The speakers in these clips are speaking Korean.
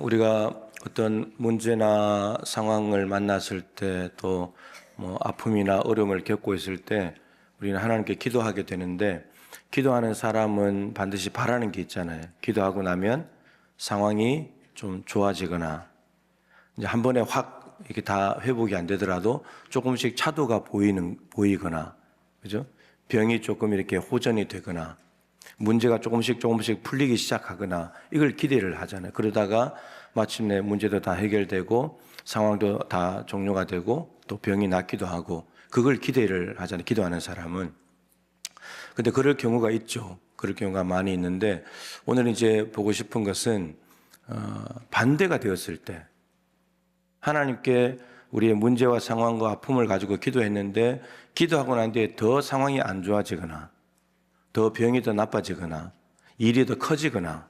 우리가 어떤 문제나 상황을 만났을 때 또 아픔이나 어려움을 겪고 있을 때 우리는 하나님께 기도하게 되는데, 기도하는 사람은 반드시 바라는 게 있잖아요. 기도하고 나면 상황이 좀 좋아지거나, 이제 한 번에 확 이렇게 다 회복이 안 되더라도 조금씩 차도가 보이거나, 그죠? 병이 조금 이렇게 호전이 되거나, 문제가 조금씩 풀리기 시작하거나, 이걸 기대를 하잖아요. 그러다가 마침내 문제도 다 해결되고 상황도 다 종료가 되고 또 병이 낫기도 하고, 그걸 기대를 하잖아요, 기도하는 사람은. 근데 그럴 경우가 있죠. 그럴 경우가 많이 있는데, 오늘 이제 보고 싶은 것은 반대가 되었을 때, 하나님께 우리의 문제와 상황과 아픔을 가지고 기도했는데 기도하고 난 뒤에 더 상황이 안 좋아지거나, 더 병이 더 나빠지거나, 일이 더 커지거나,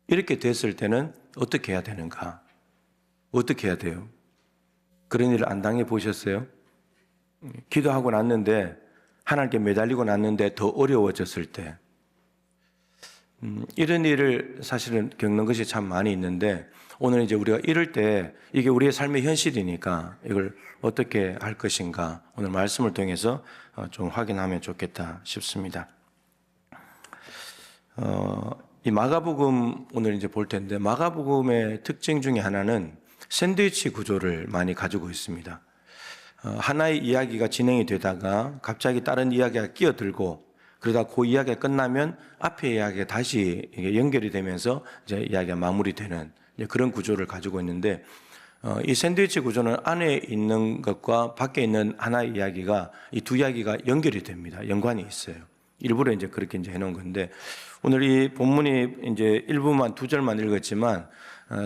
이렇게 됐을 때는 어떻게 해야 되는가? 어떻게 해야 돼요? 그런 일을 안 당해 보셨어요? 기도하고 났는데, 하나님께 매달리고 났는데 더 어려워졌을 때, 이런 일을 사실은 겪는 것이 참 많이 있는데, 오늘 이제 우리가 이럴 때 이게 우리의 삶의 현실이니까 이걸 어떻게 할 것인가, 오늘 말씀을 통해서 좀 확인하면 좋겠다 싶습니다. 이 마가복음 오늘 이제 볼 텐데, 마가복음의 특징 중에 하나는 샌드위치 구조를 많이 가지고 있습니다. 하나의 이야기가 진행이 되다가 갑자기 다른 이야기가 끼어들고, 그러다 그 이야기가 끝나면 앞의 이야기가 다시 연결이 되면서 이제 이야기가 마무리되는 그런 구조를 가지고 있는데, 이 샌드위치 구조는 안에 있는 것과 밖에 있는 하나의 이야기가, 이 두 이야기가 연결이 됩니다. 연관이 있어요. 일부러 이제 그렇게 이제 해놓은 건데, 오늘 이 본문이 이제 일부만 두 절만 읽었지만,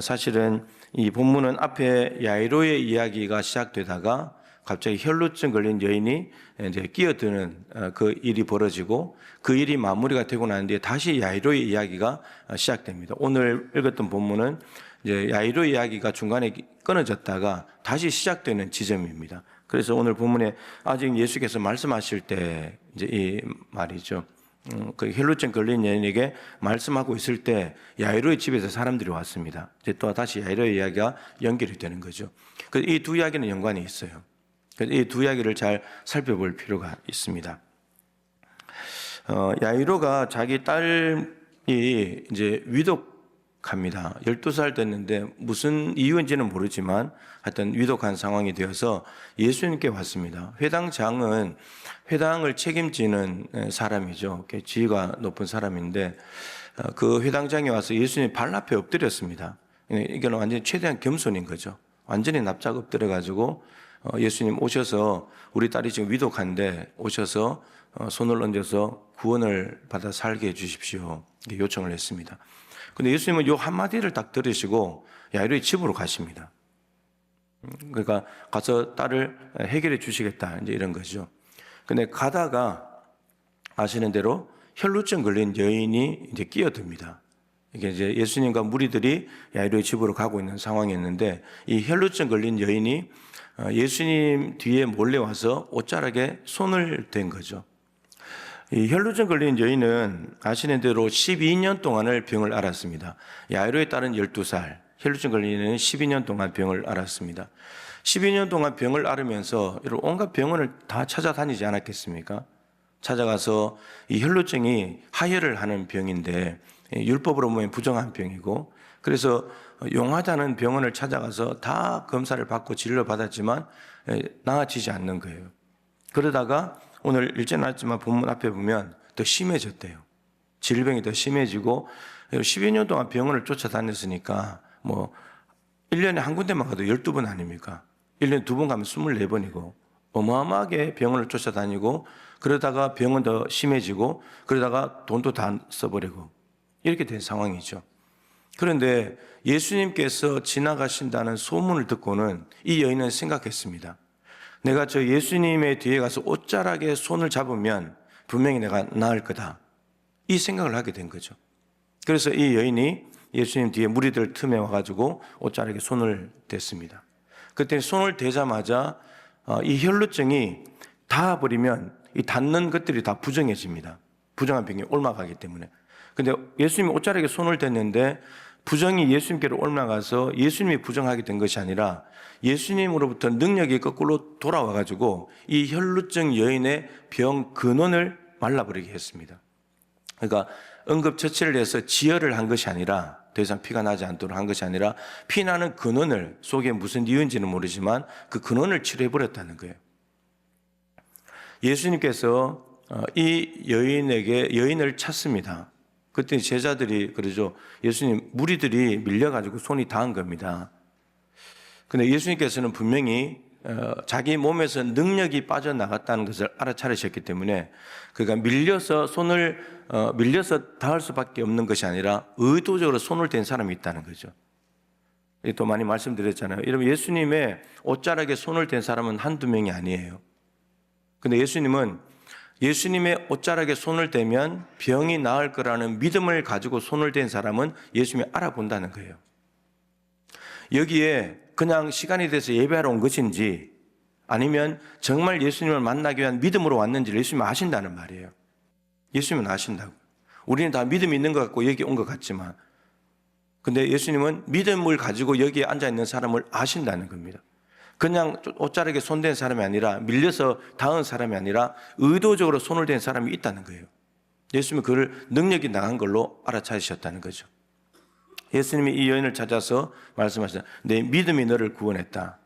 사실은 이 본문은 앞에 야이로의 이야기가 시작되다가 갑자기 혈루증 걸린 여인이 이제 끼어드는 그 일이 벌어지고, 그 일이 마무리가 되고 난 뒤에 다시 야이로의 이야기가 시작됩니다. 오늘 읽었던 본문은 이제 야이로 이야기가 중간에 끊어졌다가 다시 시작되는 지점입니다. 그래서 오늘 본문에 아직 예수께서 말씀하실 때 이제 이 말이죠. 그 혈루증 걸린 여인에게 말씀하고 있을 때 야이로의 집에서 사람들이 왔습니다. 이제 또 다시 야이로의 이야기가 연결이 되는 거죠. 그래서 이 두 이야기는 연관이 있어요. 그래서 이 두 이야기를 잘 살펴볼 필요가 있습니다. 야이로가 자기 딸이 이제 위독합니다. 12살 됐는데 무슨 이유인지는 모르지만 하여튼 위독한 상황이 되어서 예수님께 왔습니다. 회당장은 회당을 책임지는 사람이죠. 지위가 높은 사람인데, 그 회당장이 와서 예수님 발 앞에 엎드렸습니다. 이건 완전히 최대한 겸손인 거죠. 완전히 납작 엎드려가지고 예수님 오셔서 우리 딸이 지금 위독한데 오셔서 손을 얹어서 구원을 받아 살게 해주십시오, 요청을 했습니다. 근데 예수님은 요 한마디를 딱 들으시고 야이로의 집으로 가십니다. 그러니까 가서 딸을 해결해 주시겠다, 이제 이런 거죠. 근데 가다가 아시는 대로 혈루증 걸린 여인이 이제 끼어듭니다. 이게 이제 예수님과 무리들이 야이로의 집으로 가고 있는 상황이었는데, 이 혈루증 걸린 여인이 예수님 뒤에 몰래 와서 옷자락에 손을 댄 거죠. 이 혈루증 걸린 여인은 아시는 대로 12년 동안을 병을 앓았습니다. 야이로에 따른 12살, 혈루증 걸린 여인은 12년 동안 병을 앓았습니다. 12년 동안 병을 앓으면서 온갖 병원을 다 찾아다니지 않았겠습니까? 찾아가서 이 혈루증이 하혈을 하는 병인데 율법으로 보면 부정한 병이고, 그래서 용하다는 병원을 찾아가서 다 검사를 받고 진료를 받았지만 나아지지 않는 거예요. 그러다가 오늘 일제 나왔지만 본문 앞에 보면 더 심해졌대요. 질병이 더 심해지고 12년 동안 병원을 쫓아다녔으니까 1년에 한 군데만 가도 12번 아닙니까? 1년에 2번 가면 24번이고 어마어마하게 병원을 쫓아다니고, 그러다가 병은 더 심해지고, 그러다가 돈도 다 써버리고, 이렇게 된 상황이죠. 그런데 예수님께서 지나가신다는 소문을 듣고는 이 여인은 생각했습니다. 내가 저 예수님의 뒤에 가서 옷자락에 손을 잡으면 분명히 내가 나을 거다, 이 생각을 하게 된 거죠. 그래서 이 여인이 예수님 뒤에 무리들 틈에 와가지고 옷자락에 손을 댔습니다. 그때 손을 대자마자 이 혈루증이 닿아버리면 이 닿는 것들이 다 부정해집니다. 부정한 병이 옮아가기 때문에. 근데 예수님이 옷자락에 손을 댔는데 부정이 예수님께로 올라가서 예수님이 부정하게 된 것이 아니라 예수님으로부터 능력이 거꾸로 돌아와 가지고 이 혈루증 여인의 병 근원을 말라버리게 했습니다. 그러니까 응급처치를 해서 지혈을 한 것이 아니라, 더 이상 피가 나지 않도록 한 것이 아니라 피나는 근원을, 속에 무슨 이유인지는 모르지만 그 근원을 치료해버렸다는 거예요. 예수님께서 이 여인을 찾습니다. 그때 제자들이 그러죠. 예수님, 무리들이 밀려가지고 손이 닿은 겁니다. 근데 예수님께서는 분명히 자기 몸에서 능력이 빠져나갔다는 것을 알아차리셨기 때문에, 그러니까 밀려서 닿을 수밖에 없는 것이 아니라 의도적으로 손을 댄 사람이 있다는 거죠. 또 많이 말씀드렸잖아요. 여러분, 예수님의 옷자락에 손을 댄 사람은 한두 명이 아니에요. 근데 예수님은 예수님의 옷자락에 손을 대면 병이 나을 거라는 믿음을 가지고 손을 댄 사람은 예수님이 알아본다는 거예요. 여기에 그냥 시간이 돼서 예배하러 온 것인지 아니면 정말 예수님을 만나기 위한 믿음으로 왔는지를 예수님은 아신다는 말이에요. 예수님은 아신다고. 우리는 다 믿음이 있는 것 같고 여기 온 것 같지만, 근데 예수님은 믿음을 가지고 여기에 앉아있는 사람을 아신다는 겁니다. 그냥 옷자락에 손댄 사람이 아니라, 밀려서 닿은 사람이 아니라 의도적으로 손을 댄 사람이 있다는 거예요. 예수님은 그를 능력이 나간 걸로 알아차리셨다는 거죠. 예수님이 이 여인을 찾아서 말씀하셨다. 내 믿음이 너를 구원했다.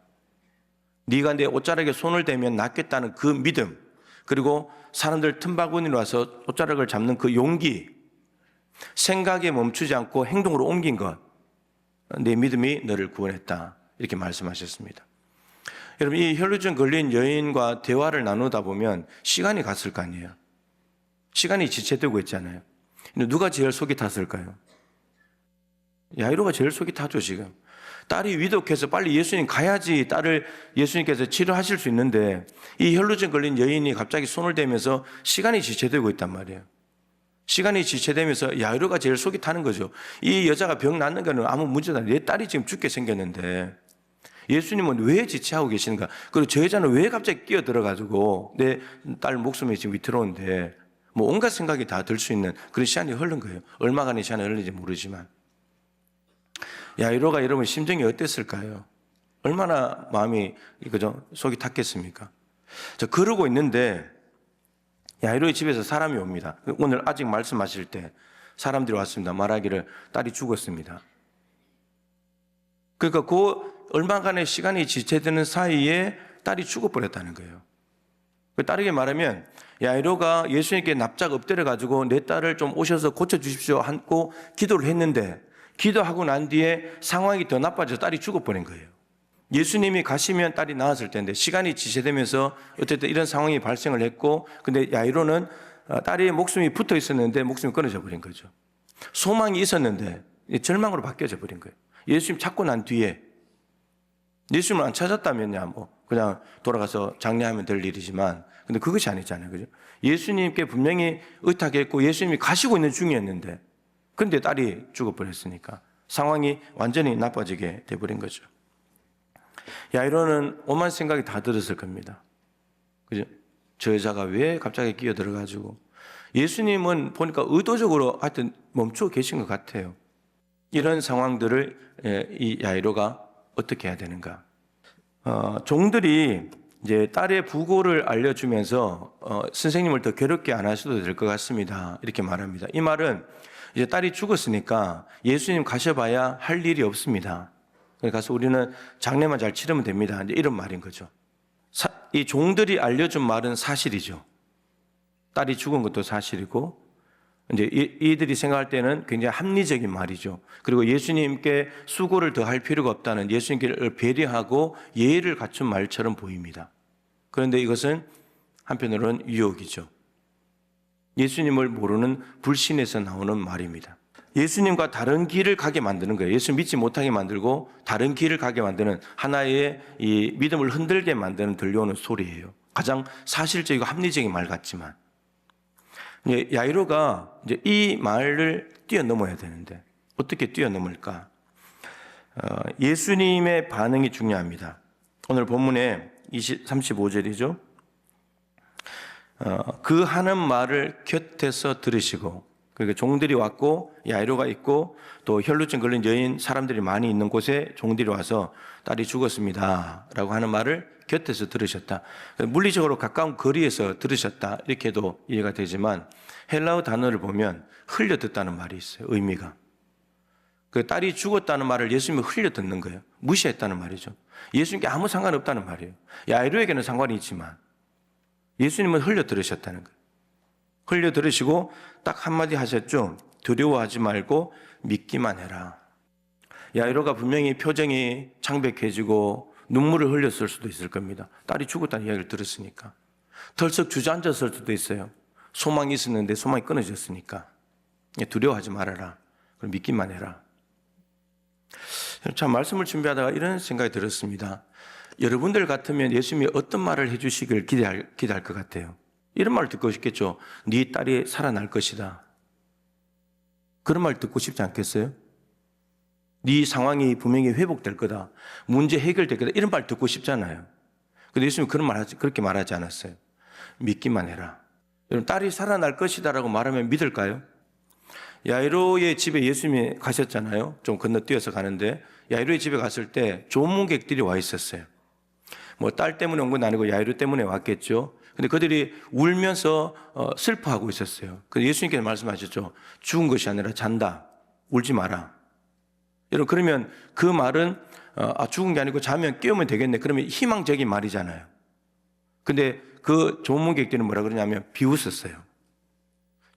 네가 내 옷자락에 손을 대면 낫겠다는 그 믿음, 그리고 사람들 틈바구니로 와서 옷자락을 잡는 그 용기, 생각에 멈추지 않고 행동으로 옮긴 것, 내 믿음이 너를 구원했다. 이렇게 말씀하셨습니다. 여러분, 이 혈루증 걸린 여인과 대화를 나누다 보면 시간이 갔을 거 아니에요. 시간이 지체되고 있잖아요. 누가 제일 속이 탔을까요? 야이로가 제일 속이 타죠, 지금. 딸이 위독해서 빨리 예수님 가야지 딸을 예수님께서 치료하실 수 있는데, 이 혈루증 걸린 여인이 갑자기 손을 대면서 시간이 지체되고 있단 말이에요. 시간이 지체되면서 야이로가 제일 속이 타는 거죠. 이 여자가 병 낫는 거는 아무 문제도 아니에요. 내 딸이 지금 죽게 생겼는데 예수님은 왜 지체하고 계시는가? 그리고 저 여자는 왜 갑자기 끼어들어가지고 내 딸 목숨이 지금 위태로운데, 뭐 온갖 생각이 다 들 수 있는 그런 시간이 흐른 거예요. 얼마간의 시간이 흐르는지 모르지만. 야이로가 여러분 심정이 어땠을까요? 얼마나 마음이, 그죠? 속이 탔겠습니까? 자, 그러고 있는데 야이로의 집에서 사람이 옵니다. 오늘 아직 말씀하실 때 사람들이 왔습니다. 말하기를 딸이 죽었습니다. 그러니까 그 얼마간의 시간이 지체되는 사이에 딸이 죽어버렸다는 거예요. 다르게 말하면 야이로가 예수님께 납작 엎드려가지고 내 딸을 좀 오셔서 고쳐주십시오 하고 기도를 했는데, 기도하고 난 뒤에 상황이 더 나빠져서 딸이 죽어버린 거예요. 예수님이 가시면 딸이 나았을 텐데 시간이 지체되면서 어쨌든 이런 상황이 발생을 했고, 근데 야이로는 딸의 목숨이 붙어 있었는데 목숨이 끊어져 버린 거죠. 소망이 있었는데 절망으로 바뀌어져 버린 거예요. 예수님 찾고 난 뒤에, 예수님을 안 찾았다면야 뭐 그냥 돌아가서 장례하면 될 일이지만, 근데 그것이 아니잖아요, 그죠? 예수님께 분명히 의탁했고 예수님이 가시고 있는 중이었는데, 근데 딸이 죽어버렸으니까 상황이 완전히 나빠지게 돼버린 거죠. 야이로는 오만 생각이 다 들었을 겁니다. 그죠? 저 여자가 왜 갑자기 끼어들어가지고, 예수님은 보니까 의도적으로 하여튼 멈추고 계신 것 같아요. 이런 상황들을 이 야이로가 어떻게 해야 되는가? 종들이 이제 딸의 부고를 알려주면서 선생님을 더 괴롭게 안 하셔도 될 것 같습니다. 이렇게 말합니다. 이 말은 이제 딸이 죽었으니까 예수님 가셔봐야 할 일이 없습니다. 가서 우리는 장례만 잘 치르면 됩니다. 이제 이런 말인 거죠. 이 종들이 알려준 말은 사실이죠. 딸이 죽은 것도 사실이고, 이제 이들이 생각할 때는 굉장히 합리적인 말이죠. 그리고 예수님께 수고를 더 할 필요가 없다는, 예수님께를 배려하고 예의를 갖춘 말처럼 보입니다. 그런데 이것은 한편으로는 유혹이죠. 예수님을 모르는 불신에서 나오는 말입니다. 예수님과 다른 길을 가게 만드는 거예요. 예수 믿지 못하게 만들고 다른 길을 가게 만드는, 하나의 이 믿음을 흔들게 만드는 들려오는 소리예요. 가장 사실적이고 합리적인 말 같지만, 야이로가 이제 이 말을 뛰어넘어야 되는데 어떻게 뛰어넘을까? 예수님의 반응이 중요합니다. 오늘 본문에 35절이죠. 그 하는 말을 곁에서 들으시고 그러니까 종들이 왔고 야이로가 있고 또 혈루증 걸린 여인 사람들이 많이 있는 곳에 종들이 와서 딸이 죽었습니다 라고 하는 말을 곁에서 들으셨다. 물리적으로 가까운 거리에서 들으셨다 이렇게도 이해가 되지만 헬라어 단어를 보면 흘려 듣다는 말이 있어요. 의미가. 그 딸이 죽었다는 말을 예수님이 흘려 듣는 거예요. 무시했다는 말이죠. 예수님께 아무 상관없다는 말이에요. 야이로에게는 상관이 있지만 예수님은 흘려 들으셨다는 거예요. 흘려 들으시고 딱 한마디 하셨죠. 두려워하지 말고 믿기만 해라. 야이로가 분명히 표정이 창백해지고 눈물을 흘렸을 수도 있을 겁니다. 딸이 죽었다는 이야기를 들었으니까. 덜썩 주저앉았을 수도 있어요. 소망이 있었는데 소망이 끊어졌으니까. 두려워하지 말아라. 그럼 믿기만 해라. 참 말씀을 준비하다가 이런 생각이 들었습니다. 여러분들 같으면 예수님이 어떤 말을 해주시길 기대할 것 같아요. 이런 말 듣고 싶겠죠. 네 딸이 살아날 것이다. 그런 말 듣고 싶지 않겠어요? 네 상황이 분명히 회복될 거다. 문제 해결될 거다. 이런 말 듣고 싶잖아요. 근데 예수님은 그렇게 말하지 않았어요. 믿기만 해라. 여러분, 딸이 살아날 것이다라고 말하면 믿을까요? 야이로의 집에 예수님이 가셨잖아요. 좀 건너뛰어서 가는데 야이로의 집에 갔을 때 조문객들이 와 있었어요. 뭐 딸 때문에 온 건 아니고 야이로 때문에 왔겠죠. 근데 그들이 울면서 슬퍼하고 있었어요. 그래서 예수님께서 말씀하셨죠. 죽은 것이 아니라 잔다. 울지 마라. 여러분, 그러면 그 말은 죽은 게 아니고 자면 깨우면 되겠네. 그러면 희망적인 말이잖아요. 근데 그 조문객들은 뭐라 그러냐면 비웃었어요.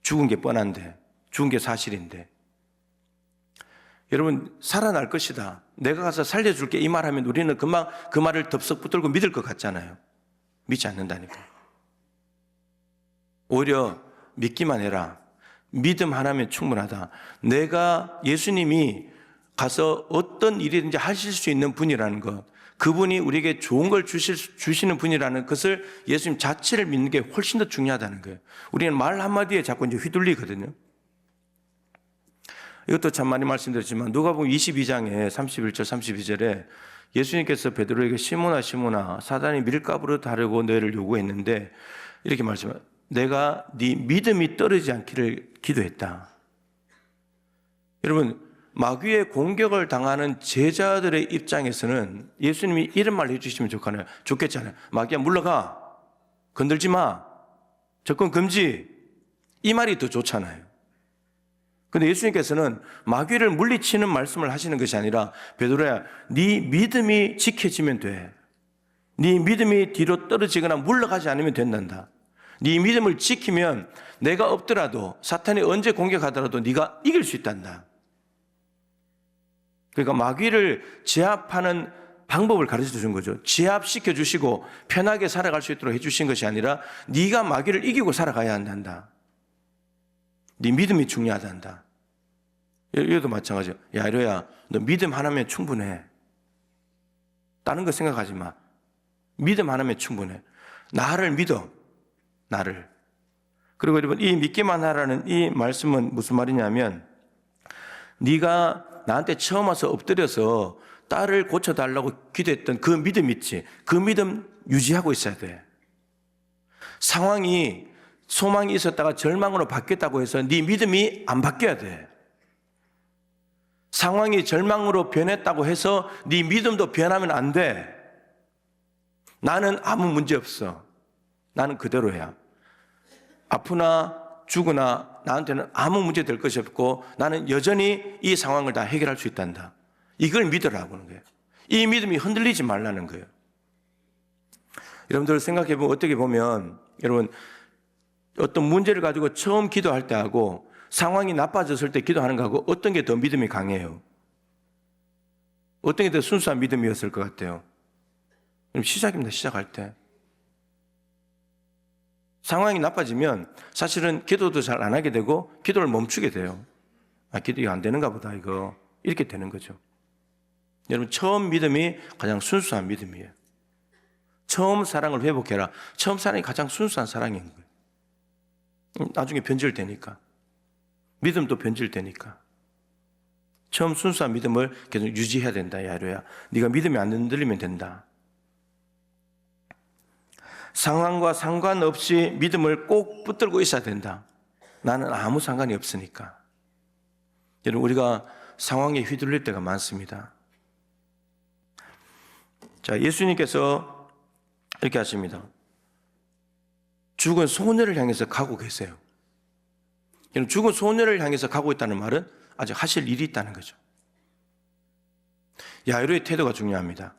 죽은 게 뻔한데, 죽은 게 사실인데. 여러분, 살아날 것이다. 내가 가서 살려줄게. 이 말하면 우리는 금방 그 말을 덥석 붙들고 믿을 것 같잖아요. 믿지 않는다니까. 오히려 믿기만 해라. 믿음 하나면 충분하다. 내가 예수님이 가서 어떤 일이든지 하실 수 있는 분이라는 것, 그분이 우리에게 좋은 걸 주시는 분이라는 것을 예수님 자체를 믿는 게 훨씬 더 중요하다는 거예요. 우리는 말 한마디에 자꾸 이제 휘둘리거든요. 이것도 참 많이 말씀드렸지만 누가복음 22장에 31절 32절에 예수님께서 베드로에게 시몬아 시몬아 사단이 밀가부로 다르고 너를 요구했는데 이렇게 말씀해요. 내가 네 믿음이 떨어지지 않기를 기도했다. 여러분, 마귀의 공격을 당하는 제자들의 입장에서는 예수님이 이런 말 해주시면 좋겠잖아요. 마귀야 물러가. 건들지 마. 접근 금지. 이 말이 더 좋잖아요. 근데 예수님께서는 마귀를 물리치는 말씀을 하시는 것이 아니라 베드로야, 네 믿음이 지켜지면 돼. 네 믿음이 뒤로 떨어지거나 물러가지 않으면 된단다. 네 믿음을 지키면 내가 없더라도 사탄이 언제 공격하더라도 네가 이길 수 있단다. 그러니까 마귀를 제압하는 방법을 가르쳐 주신 거죠. 제압시켜 주시고 편하게 살아갈 수 있도록 해 주신 것이 아니라 네가 마귀를 이기고 살아가야 한단다. 네 믿음이 중요하단다. 여기도 마찬가지예요. 야이로야, 너 믿음 하나면 충분해. 다른 거 생각하지 마. 믿음 하나면 충분해. 나를 믿어. 나를. 그리고 여러분, 이 믿기만 하라는 이 말씀은 무슨 말이냐면 네가 나한테 처음 와서 엎드려서 딸을 고쳐달라고 기도했던 그 믿음 있지. 그 믿음 유지하고 있어야 돼. 상황이 소망이 있었다가 절망으로 바뀌었다고 해서 네 믿음이 안 바뀌어야 돼. 상황이 절망으로 변했다고 해서 네 믿음도 변하면 안 돼. 나는 아무 문제 없어. 나는 그대로야. 아프나 죽으나 나한테는 아무 문제 될 것이 없고 나는 여전히 이 상황을 다 해결할 수 있단다. 이걸 믿으라고 하는 거예요. 이 믿음이 흔들리지 말라는 거예요. 여러분들 생각해 보면 어떻게 보면 여러분 어떤 문제를 가지고 처음 기도할 때하고 상황이 나빠졌을 때 기도하는 거하고 어떤 게 더 믿음이 강해요? 어떤 게 더 순수한 믿음이었을 것 같아요? 그럼 시작입니다. 시작할 때. 상황이 나빠지면 사실은 기도도 잘 안 하게 되고 기도를 멈추게 돼요. 기도가 안 되는가 보다 이거. 이렇게 되는 거죠. 여러분 처음 믿음이 가장 순수한 믿음이에요. 처음 사랑을 회복해라. 처음 사랑이 가장 순수한 사랑인 거예요. 나중에 변질되니까. 믿음도 변질되니까. 처음 순수한 믿음을 계속 유지해야 된다. 야이로야. 네가 믿음이 안 흔들리면 된다. 상황과 상관없이 믿음을 꼭 붙들고 있어야 된다. 나는 아무 상관이 없으니까. 여러분, 우리가 상황에 휘둘릴 때가 많습니다. 자, 예수님께서 이렇게 하십니다. 죽은 소녀를 향해서 가고 계세요. 여러분, 죽은 소녀를 향해서 가고 있다는 말은 아직 하실 일이 있다는 거죠. 야이로의 태도가 중요합니다.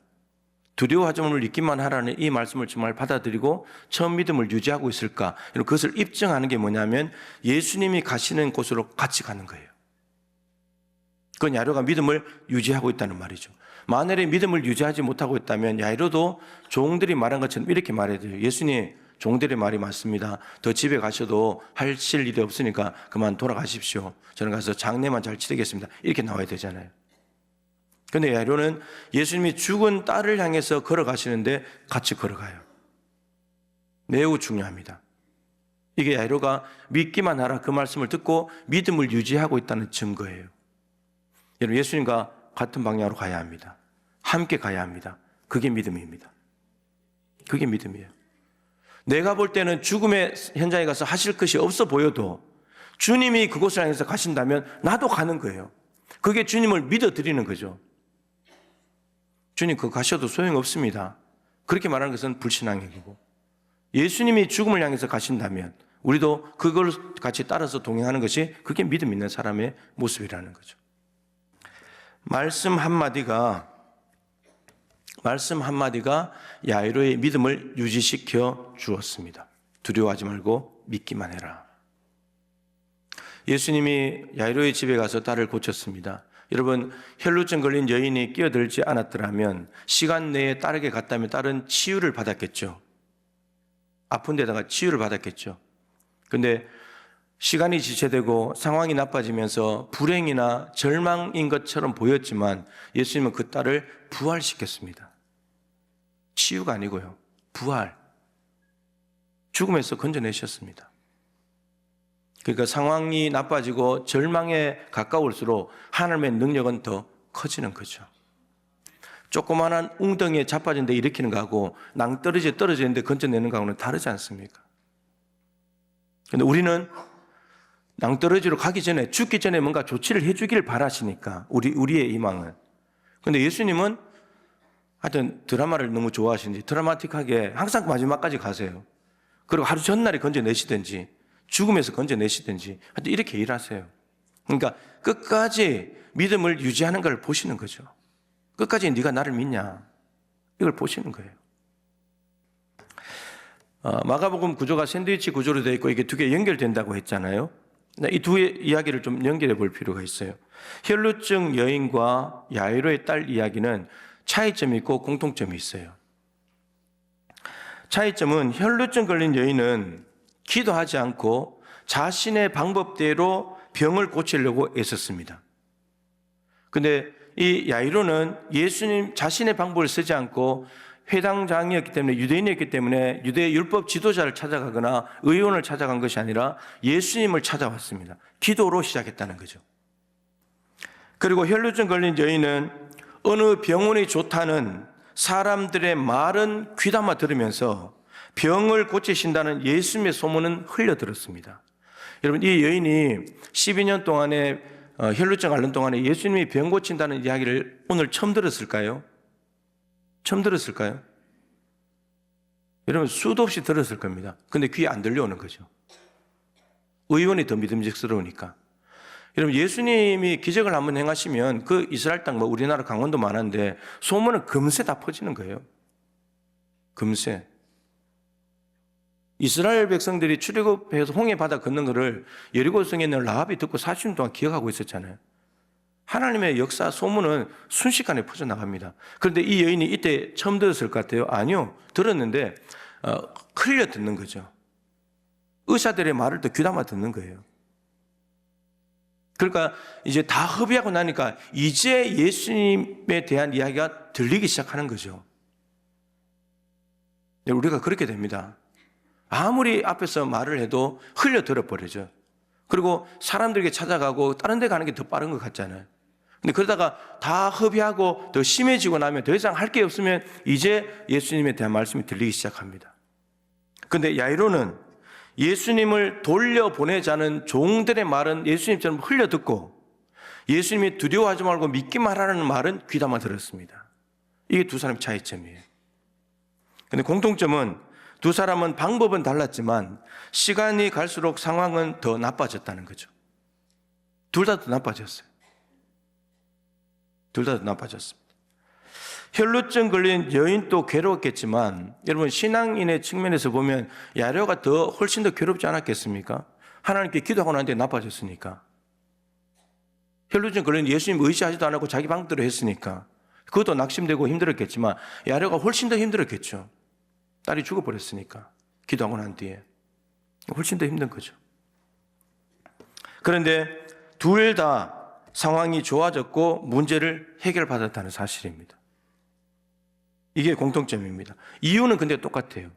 두려워하지을 잊기만 하라는 이 말씀을 정말 받아들이고 처음 믿음을 유지하고 있을까? 그것을 입증하는 게 뭐냐면 예수님이 가시는 곳으로 같이 가는 거예요. 그건 야이로가 믿음을 유지하고 있다는 말이죠. 만일에 믿음을 유지하지 못하고 있다면 야이로도 종들이 말한 것처럼 이렇게 말해야 돼요. 예수님, 종들의 말이 맞습니다. 더 집에 가셔도 하실 일이 없으니까 그만 돌아가십시오. 저는 가서 장례만 잘 치르겠습니다. 이렇게 나와야 되잖아요. 그런데 야이로는 예수님이 죽은 딸을 향해서 걸어가시는데 같이 걸어가요. 매우 중요합니다. 이게 야이로가 믿기만 하라 그 말씀을 듣고 믿음을 유지하고 있다는 증거예요. 여러분, 예수님과 같은 방향으로 가야 합니다. 함께 가야 합니다. 그게 믿음입니다. 그게 믿음이에요. 내가 볼 때는 죽음의 현장에 가서 하실 것이 없어 보여도 주님이 그곳을 향해서 가신다면 나도 가는 거예요. 그게 주님을 믿어드리는 거죠. 주님 그거 가셔도 소용없습니다. 그렇게 말하는 것은 불신앙이고, 예수님이 죽음을 향해서 가신다면 우리도 그걸 같이 따라서 동행하는 것이 그게 믿음 있는 사람의 모습이라는 거죠. 말씀 한마디가 야이로의 믿음을 유지시켜 주었습니다. 두려워하지 말고 믿기만 해라. 예수님이 야이로의 집에 가서 딸을 고쳤습니다. 여러분, 혈루증 걸린 여인이 끼어들지 않았더라면 시간 내에 딸에게 갔다면 딸은 치유를 받았겠죠. 아픈 데다가 치유를 받았겠죠. 그런데 시간이 지체되고 상황이 나빠지면서 불행이나 절망인 것처럼 보였지만 예수님은 그 딸을 부활시켰습니다. 치유가 아니고요, 부활. 죽음에서 건져내셨습니다. 그러니까 상황이 나빠지고 절망에 가까울수록 하나님의 능력은 더 커지는 거죠. 조그마한 웅덩이에 자빠진 데 일으키는 거하고 낭떠러지에 떨어지는데 건져내는 거하고는 다르지 않습니까? 그런데 우리는 낭떠러지로 가기 전에, 죽기 전에 뭔가 조치를 해주기를 바라시니까, 우리의 희망은. 그런데 예수님은 하여튼 드라마를 너무 좋아하시는지 드라마틱하게 항상 마지막까지 가세요. 그리고 하루 전날에 건져내시든지 죽음에서 건져내시든지 하여튼 이렇게 일하세요. 그러니까 끝까지 믿음을 유지하는 걸 보시는 거죠. 끝까지 네가 나를 믿냐, 이걸 보시는 거예요. 마가복음 구조가 샌드위치 구조로 되어 있고 이게 두 개 연결된다고 했잖아요. 이 두 이야기를 좀 연결해 볼 필요가 있어요. 혈루증 여인과 야이로의 딸 이야기는 차이점이 있고 공통점이 있어요. 차이점은 혈루증 걸린 여인은 기도하지 않고 자신의 방법대로 병을 고치려고 애썼습니다. 그런데 이 야이로는 예수님 자신의 방법을 쓰지 않고 회당장이었기 때문에, 유대인이었기 때문에 유대 율법 지도자를 찾아가거나 의원을 찾아간 것이 아니라 예수님을 찾아왔습니다. 기도로 시작했다는 거죠. 그리고 혈루증 걸린 여인은 어느 병원이 좋다는 사람들의 말은 귀담아 들으면서 병을 고치신다는 예수님의 소문은 흘려들었습니다. 여러분, 이 여인이 12년 동안에 혈루증 앓는 동안에 예수님이 병 고친다는 이야기를 오늘 처음 들었을까요? 처음 들었을까요? 여러분, 수도 없이 들었을 겁니다. 근데 귀에 안 들려오는 거죠. 의원이 더 믿음직스러우니까. 여러분, 예수님이 기적을 한번 행하시면 그 이스라엘 땅, 우리나라 강원도 많은데 소문은 금세 다 퍼지는 거예요. 금세. 이스라엘 백성들이 출애굽해서 홍해 바다 걷는 것을 여리고성에 있는 라합이 듣고 40년 동안 기억하고 있었잖아요. 하나님의 역사 소문은 순식간에 퍼져나갑니다. 그런데 이 여인이 이때 처음 들었을 것 같아요? 아니요. 들었는데 흘려 듣는 거죠. 의사들의 말을 또 귀담아 듣는 거예요. 그러니까 이제 다 hợp의하고 나니까 이제 예수님에 대한 이야기가 들리기 시작하는 거죠. 우리가 그렇게 됩니다. 아무리 앞에서 말을 해도 흘려 들어버리죠. 그리고 사람들에게 찾아가고 다른 데 가는 게 더 빠른 것 같잖아요. 근데 그러다가 다 협의하고 더 심해지고 나면 더 이상 할 게 없으면 이제 예수님에 대한 말씀이 들리기 시작합니다. 그런데 야이로는 예수님을 돌려보내자는 종들의 말은 예수님처럼 흘려듣고 예수님이 두려워하지 말고 믿기만 하라는 말은 귀담아 들었습니다. 이게 두 사람의 차이점이에요. 근데 공통점은 두 사람은 방법은 달랐지만 시간이 갈수록 상황은 더 나빠졌다는 거죠. 둘 다 더 나빠졌어요. 둘 다 더 나빠졌습니다. 혈루증 걸린 여인도 괴로웠겠지만 여러분 신앙인의 측면에서 보면 야려가 훨씬 더 괴롭지 않았겠습니까? 하나님께 기도하고 난 뒤에 나빠졌으니까. 혈루증 걸린 예수님 의지하지도 않았고 자기 방법대로 했으니까 그것도 낙심되고 힘들었겠지만 야려가 훨씬 더 힘들었겠죠. 딸이 죽어버렸으니까 기도하고 난 뒤에 훨씬 더 힘든 거죠. 그런데 둘 다 상황이 좋아졌고 문제를 해결받았다는 사실입니다. 이게 공통점입니다. 이유는 근데 똑같아요.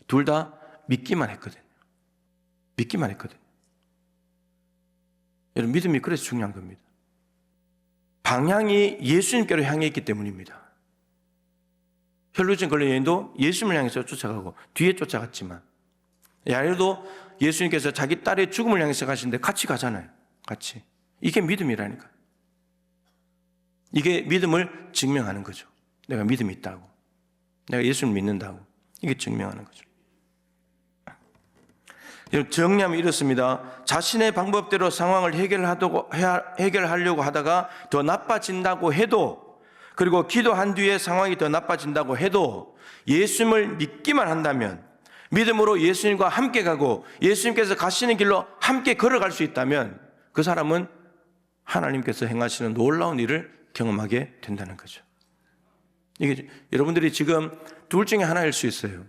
둘 다 믿기만 했거든요. 믿기만 했거든요. 여러분 믿음이 그래서 중요한 겁니다. 방향이 예수님께로 향해 있기 때문입니다. 혈루증 걸린 여인도 예수님을 향해서 쫓아가고 뒤에 쫓아갔지만 야려도 예수님께서 자기 딸의 죽음을 향해서 가시는데 같이 가잖아요. 같이. 이게 믿음이라니까요. 이게 믿음을 증명하는 거죠. 내가 믿음이 있다고. 내가 예수를 믿는다고. 이게 증명하는 거죠. 정리하면 이렇습니다. 자신의 방법대로 상황을 해결하려고 하다가 더 나빠진다고 해도, 그리고 기도한 뒤에 상황이 더 나빠진다고 해도 예수님을 믿기만 한다면, 믿음으로 예수님과 함께 가고 예수님께서 가시는 길로 함께 걸어갈 수 있다면 그 사람은 하나님께서 행하시는 놀라운 일을 경험하게 된다는 거죠. 이게 여러분들이 지금 둘 중에 하나일 수 있어요.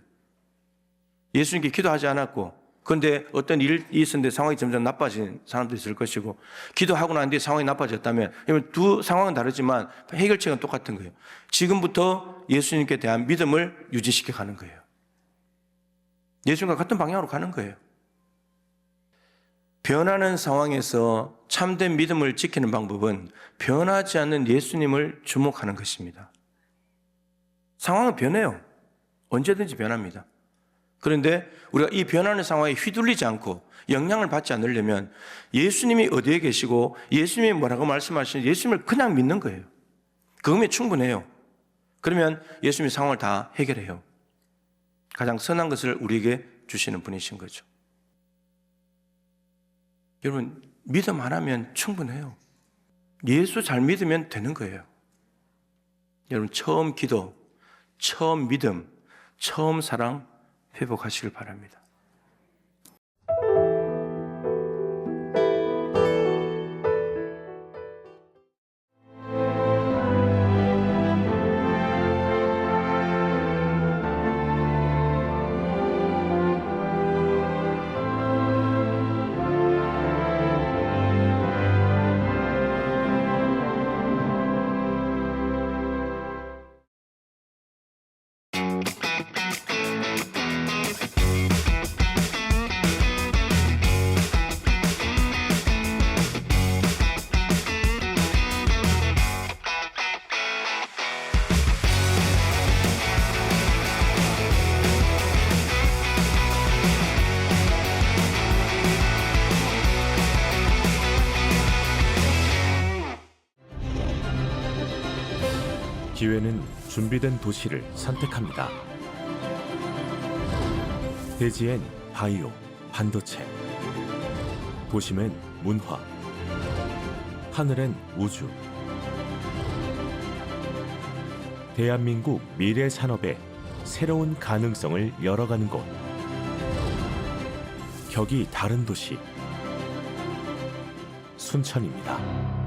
예수님께 기도하지 않았고 그런데 어떤 일이 있었는데 상황이 점점 나빠진 사람도 있을 것이고, 기도하고 난 뒤에 상황이 나빠졌다면, 두 상황은 다르지만 해결책은 똑같은 거예요. 지금부터 예수님께 대한 믿음을 유지시켜 가는 거예요. 예수님과 같은 방향으로 가는 거예요. 변하는 상황에서 참된 믿음을 지키는 방법은 변하지 않는 예수님을 주목하는 것입니다. 상황은 변해요. 언제든지 변합니다. 그런데 우리가 이 변하는 상황에 휘둘리지 않고 영향을 받지 않으려면 예수님이 어디에 계시고 예수님이 뭐라고 말씀하시는지 예수님을 그냥 믿는 거예요. 그거면 충분해요. 그러면 예수님이 상황을 다 해결해요. 가장 선한 것을 우리에게 주시는 분이신 거죠. 여러분, 믿음 하나면 충분해요. 예수 잘 믿으면 되는 거예요. 여러분, 처음 기도, 처음 믿음, 처음 사랑 회복하시길 바랍니다. 기회는 준비된 도시를 선택합니다. 대지엔 바이오, 반도체, 도심엔 문화, 하늘엔 우주. 대한민국 미래 산업의 새로운 가능성을 열어가는 곳. 격이 다른 도시, 순천입니다.